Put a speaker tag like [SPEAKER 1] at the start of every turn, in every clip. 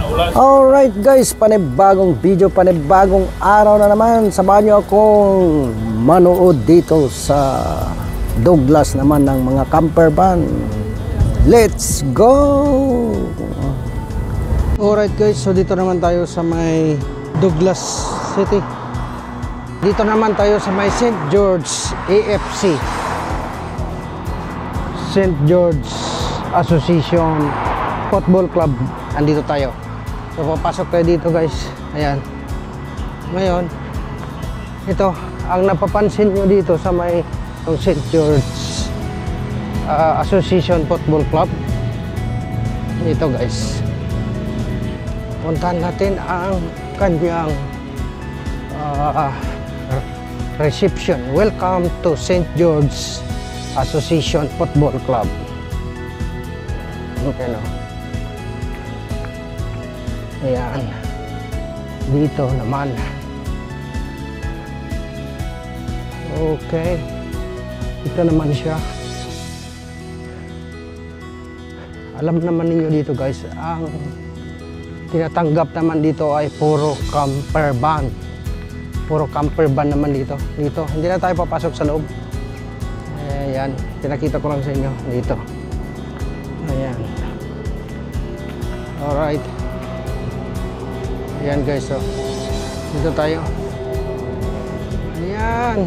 [SPEAKER 1] Alright guys, panibagong video, panibagong araw na naman. Samahan nyo akong manood dito sa Douglas naman ng mga camper van. Let's go! Alright guys, so dito naman tayo sa may Douglas City. Dito naman tayo sa may St. George AFC, St. George Association Football Club. Andito tayo. So papasok tayo dito guys. Ayan. Ngayon, ito ang napapansin nyo dito sa may St. George Association Football Club. Ito guys. Puntahan natin ang kanyang reception. Welcome to St. George Association Football Club. Okay, no? Ayan. Dito naman. Okay. Ito naman siya. Alam naman ninyo dito guys, ang tinatanggap naman dito ay puro camper van. Puro camper van naman dito. Dito. Hindi na tayo papasok sa loob. Ayan. Pinakita ko lang sa inyo. Dito. Ayan. Alright. Ayan guys, so dito tayo. Ayan.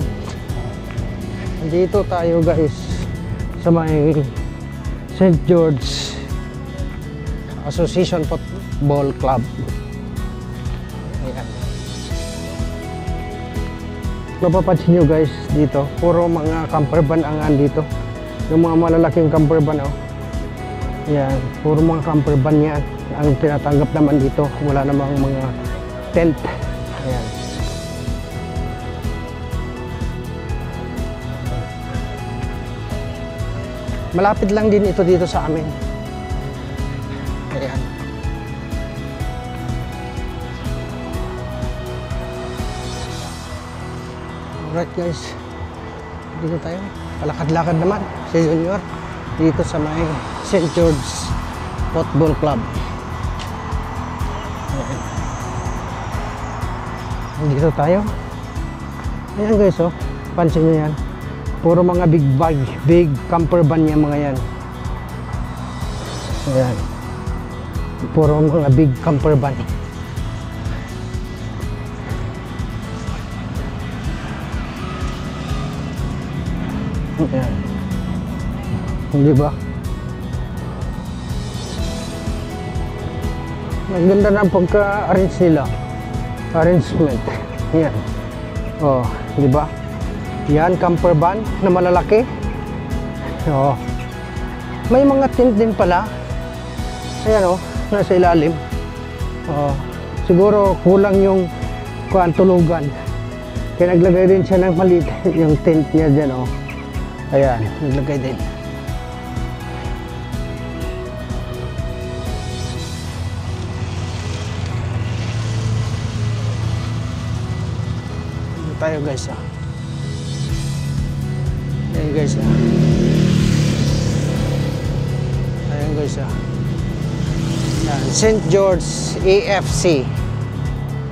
[SPEAKER 1] Dito tayo guys sa may St. George Association Football Club. Ayan. Mapapansin nyo guys dito, puro mga camper van ang andito. Yung mga malalaking camper van, oh. Ayan, puro mga camper van yan ang tinatanggap naman dito. Wala namang mga tent. Ayan. Malapit lang din ito dito sa amin. Ayan. Alright guys, dito tayo. Palakad-lakad naman si Junior dito sa may St. George Football Club. Ayan. Dito tayo. Ayan guys, oh. Pansin nyo yan. Puro mga big camper van yan mga yan. Ayan. Puro mga big camper van. Ayan. Hindi ba? Ang ganda ng pagka-arrange nila. Arrangement. Yan. Oh, di ba? Yan, camper van na malalaki. Oh. May mga tent din pala. Ayan, oh, nasa ilalim. Oh. Siguro kulang yung tulugan. Kaya naglagay din siya ng maliit yung tent niya dyan, oh. Ayan, naglagay din. Tayo guys, ah. Ayan guys, ah. Ayan guys, ah. Ayan, St. George AFC.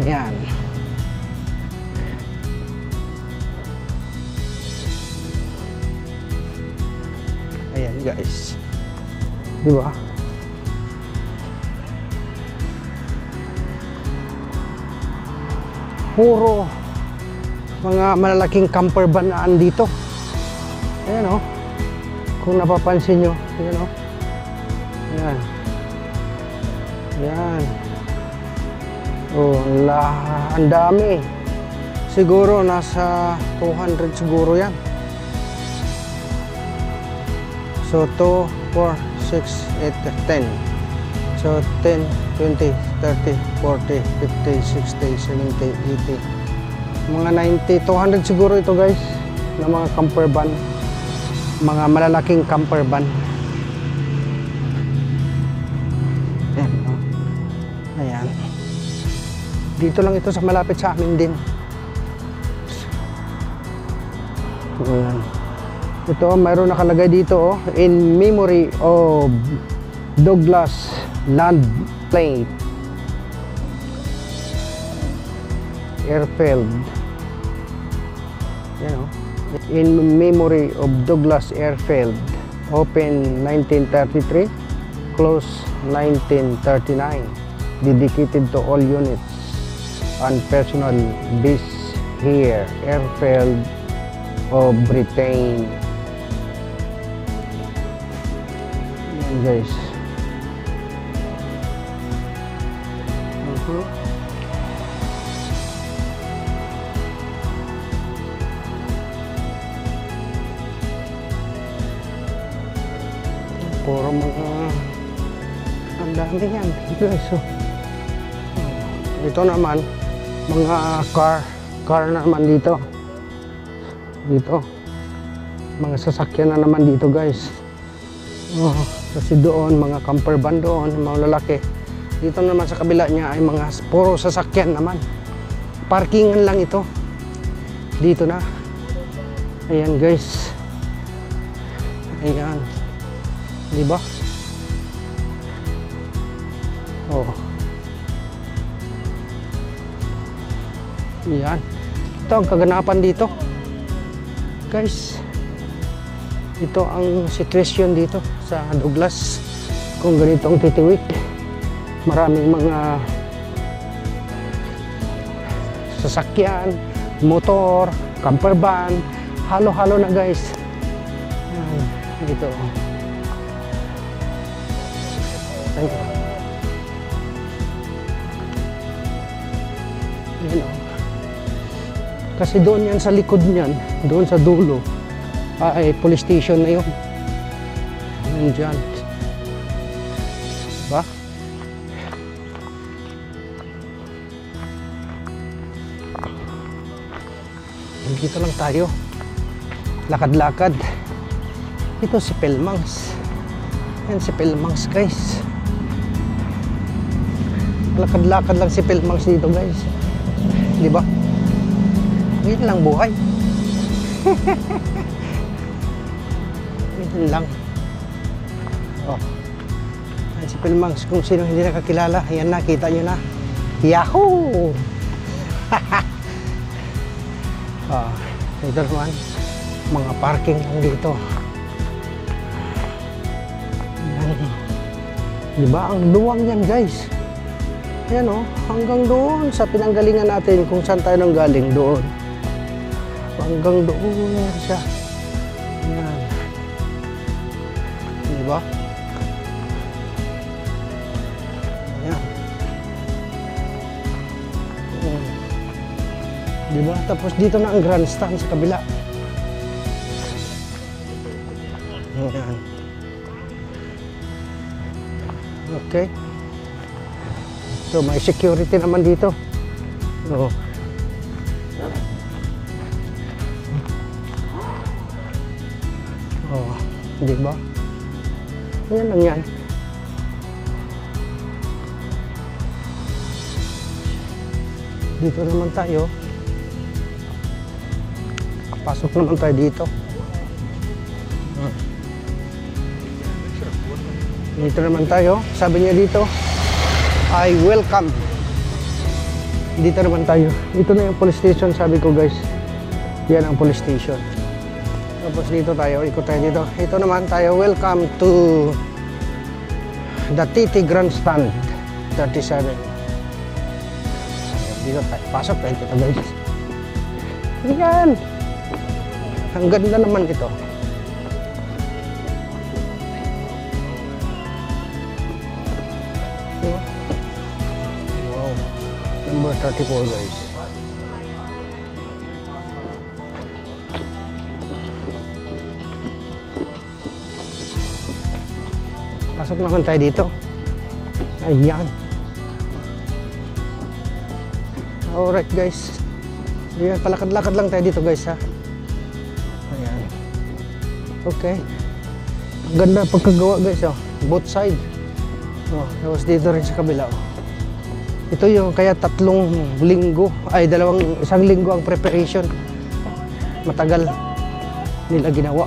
[SPEAKER 1] Ayan. Ayan guys. Diba? Puro mga malalaking camper van na andito. Ayan, oh. Kung napapansin nyo. Ayan, oh. Ayan. Ayan. Oh, ang dami. Siguro nasa 200 siguro yan. So 2, 4, 6, 8, 10. So 10, 20, 30, 40, 50, 60, 70, 80. Mga 90, 200 siguro ito guys na mga camper van, mga malalaking camper van. Ayan, oh. Ayan. Dito lang ito sa malapit sa amin din. Ayan. Ito, mayroon nakalagay dito, oh, in memory of Douglas Land Plate Airfield. You know, in memory of Douglas Airfield, open 1933, closed 1939, dedicated to all units and personnel based here, Airfield of Britain. Yan guys. Puro mga ang dami yan guys. So, ito naman mga car naman dito mga sasakyan na naman dito guys. Kasi doon mga camper van doon, mga lalaki. Dito naman sa kabila niya ay mga puro sasakyan naman, parkingan lang ito dito na. Ayan guys, ayan, di ba? Ayan, ito ang kaganapan dito guys. Ito ang sitwasyon dito sa Douglas kung ganito ang titiwik. Maraming mga sasakyan, motor, camper van, halo-halo na guys. Ayan, dito. Ayan. Ayan. Kasi doon yan sa likod niyan, doon sa dulo, ay police station na yun. Nandiyan. Diba? Dito lang tayo. Lakad-lakad. Ito si Pelmangs. Yan si Pelmangs guys. Lakad-lakad lang si Pelmangs dito guys. Diba? Yun lang buhay. Yun lang. Ayan si Pelmangs. Kung sino hindi nakakilala, ayan na, kita nyo na. Yahoo! Ito naman, mga parking lang dito. Ayan. Diba? Ang luwang yan guys. Ayan o, hanggang doon sa pinanggalingan natin, kung saan tayo nang galing doon. Hanggang doon siya. Ayan. Diba? Ayan. Diba? Tapos dito na ang grandstand sa kabila. Ayan. Okay. So may security naman dito. Di ba? Yan lang yan. Dito naman tayo. Pasok naman tayo dito. Dito naman tayo. Sabi niya dito, I welcome. Dito naman tayo. Ito na yung police station, sabi ko guys. Yan ang police station. Tapos dito tayo, ikot tayo dito. Ito naman tayo, welcome to the TT Grandstand 37. Dito tayo, pasok tayo dito guys. Yan. Ang ganda naman ito. Wow. Number 34 guys. Pasok naman tayo dito. Ayan. Alright guys. Ayan, palakad-lakad lang tayo dito guys ha. Ayan. Okay. Ang ganda pagkagawa guys oh. Both side. Tapos dito rin sa kabila oh. Ito yung kaya 3 linggo ay 1 linggo ang preparation. Matagal nila ginawa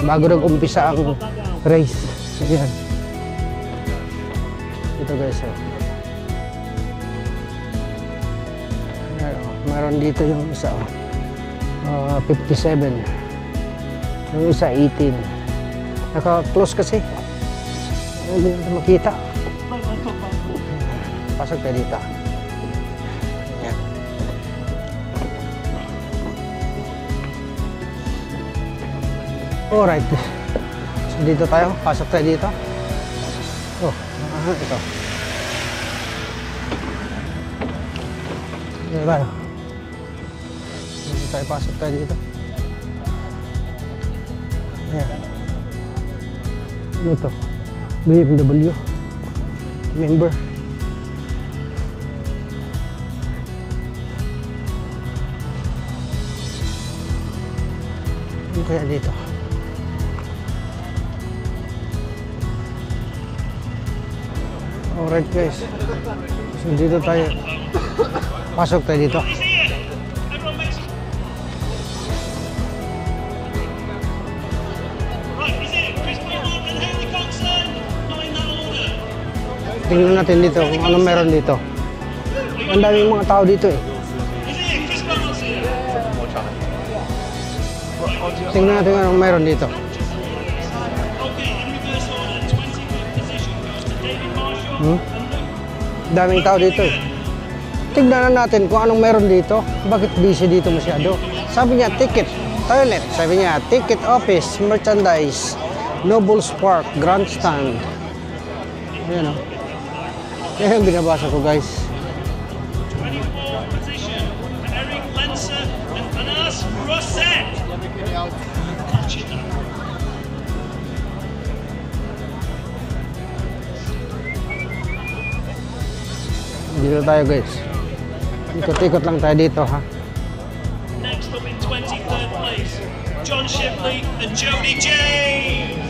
[SPEAKER 1] bago nag-umpisa ang race. Ayan. Ito guys oh. Ayan, oh. Meron dito yung isa, 57. Yung isa, 18. Naka-close kasi. Hindi natin makita. Pasok tayo dito. Yan. Alright. So, dito tayo. Pasok tayo dito. Oh, ito. Dito tayo. Dito tayo. Pasok tayo dito. Ayan. Ano ito? BMW. Member. Ano kaya dito? Alright guys. So dito tayo. Pasok tayo dito. Tingnan natin dito kung anong meron dito. Ang daming mga tao dito eh. Tingnan natin kung anong meron dito. Daming tao dito eh. Tingnan natin kung anong meron dito. Bakit busy dito masyado? Sabi niya ticket, toilet. Sabi niya ticket office, merchandise, Nobles Park, grandstand. Ayan o. Yan yung binabasa ko guys.
[SPEAKER 2] 24 position, Eric Lenser and Anas Rosset.
[SPEAKER 1] Dito tayo guys. Ikot-ikot lang tayo dito ha.
[SPEAKER 2] Next up in 23rd place, John Shipley and Jody James.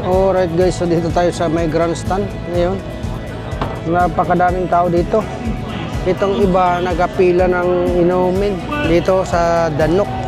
[SPEAKER 1] Alright guys, so dito tayo sa may grandstand ngayon. Napakadaming tao dito. Itong iba nagapila ng inumin dito sa Danok.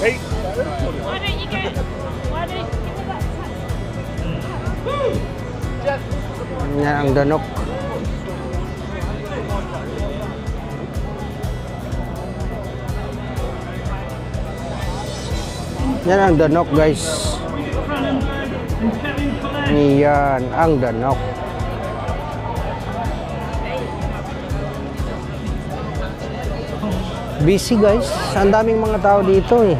[SPEAKER 2] Hey.
[SPEAKER 3] Why don't you give us that?
[SPEAKER 1] Yan ang Danok. Yan ang Danok guys. Yan ang Danok. Busy guys. Ang daming mga tao dito eh.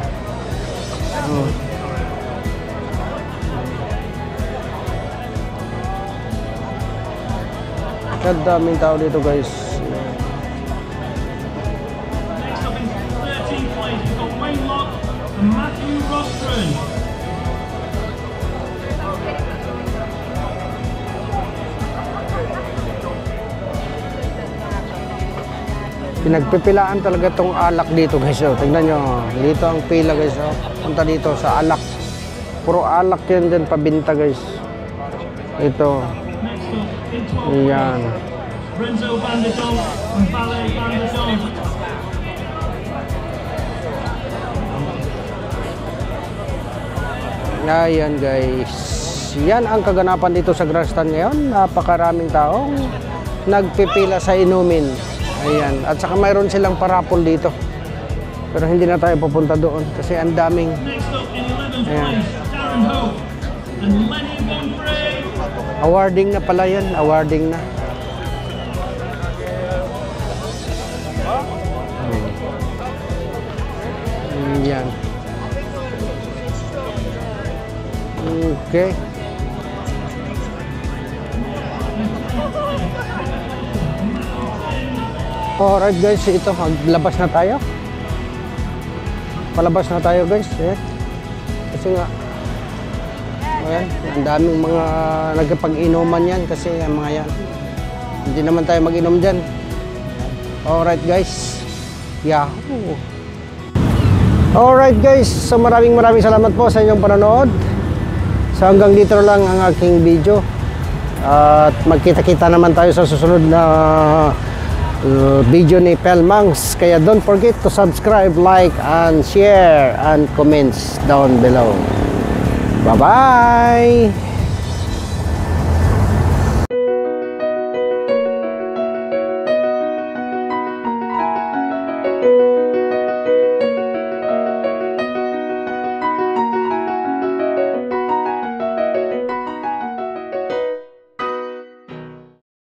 [SPEAKER 1] Ang daming tao dito guys.
[SPEAKER 2] Next up in 13th place, we've got Wayne Locke and Matthew Rostron.
[SPEAKER 1] Pinagpipilaan talaga tong alak dito guys. Oh. Tingnan nyo. Dito ang pila guys. Oh. Punta dito sa alak. Puro alak yan din pabinta guys. Ito.
[SPEAKER 2] Next up in 12th
[SPEAKER 1] Yan.
[SPEAKER 2] place, Renzo van der Donk and Ballet van der Donk.
[SPEAKER 1] Ayan guys. Yan ang kaganapan dito sa grandstand ngayon. Napakaraming taong nagpipila sa inumin. Ayan. At saka mayroon silang parapol dito. Pero hindi na tayo pupunta doon kasi ang daming.
[SPEAKER 2] Next up in 11th
[SPEAKER 1] Ayan.
[SPEAKER 2] place, Darren Hope and Lenny Bonfrey.
[SPEAKER 1] Awarding na pala yan. Awarding na. Yan. Okay. Alright guys, ito maglabas na tayo. Palabas na tayo guys. Ayan. Kasi nga ayan, ang daming mga nagpag-inuman yan kasi ang mga yan. Hindi naman tayo mag-inom dyan. Alright guys. Yahoo! Alright guys, so maraming salamat po sa inyong panonood. So hanggang dito lang ang aking video. At magkita-kita naman tayo sa susunod na video ni Pelmangs. Kaya don't forget to subscribe, like, and share, and comments down below. Bye-bye!